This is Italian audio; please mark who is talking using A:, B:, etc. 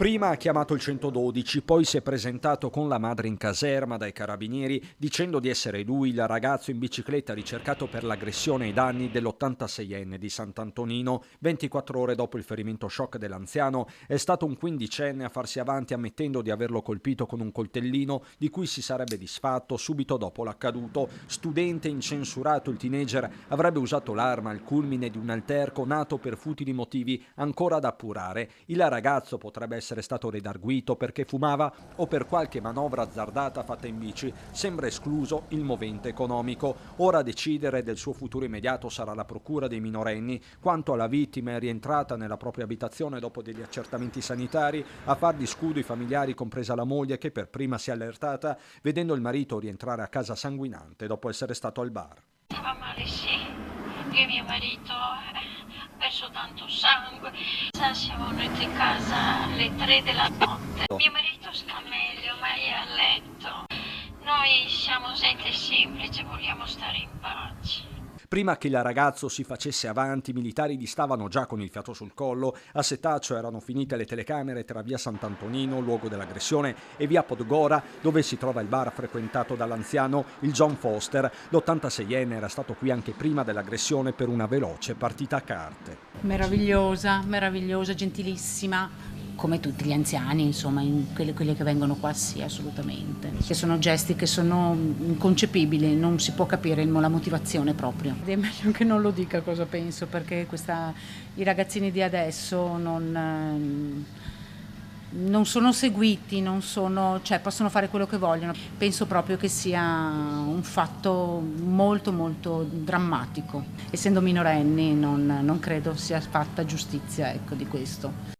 A: Prima ha chiamato il 112, poi si è presentato con la madre in caserma dai carabinieri dicendo di essere lui il ragazzo in bicicletta ricercato per l'aggressione ai danni dell'86enne di Sant'Antonino. 24 ore dopo il ferimento shock dell'anziano è stato un quindicenne a farsi avanti ammettendo di averlo colpito con un coltellino di cui si sarebbe disfatto subito dopo l'accaduto. Studente incensurato, il teenager avrebbe usato l'arma al culmine di un alterco nato per futili motivi ancora da appurare. Il ragazzo potrebbe essere stato redarguito perché fumava o per qualche manovra azzardata fatta in bici. Sembra escluso il movente economico. Ora a decidere del suo futuro immediato sarà la procura dei minorenni. Quanto alla vittima, è rientrata nella propria abitazione dopo degli accertamenti sanitari. A far di scudo i familiari, compresa la moglie, che per prima si è allertata vedendo il marito rientrare a casa sanguinante dopo essere stato al bar.
B: Va male, sì. Io e mio marito ha perso tanto sangue. Siamo venuti a casa alle 3 della notte. Mio marito sta meglio, ma è a letto. Noi siamo gente semplice, vogliamo stare in pace.
A: Prima che il ragazzo si facesse avanti, i militari gli stavano già con il fiato sul collo. A Setaccio erano finite le telecamere tra via Sant'Antonino, luogo dell'aggressione, e via Podgora, dove si trova il bar frequentato dall'anziano, il John Foster. L'86enne era stato qui anche prima dell'aggressione per una veloce partita a carte.
C: Meravigliosa, gentilissima. Come tutti gli anziani, insomma, quelli che vengono qua, sì, assolutamente. Che sono gesti che sono inconcepibili, non si può capire la motivazione proprio. Ed è meglio che non lo dica cosa penso, perché i ragazzini di adesso non sono seguiti, possono fare quello che vogliono. Penso proprio che sia un fatto molto molto drammatico. Essendo minorenni non credo sia fatta giustizia, ecco, di questo.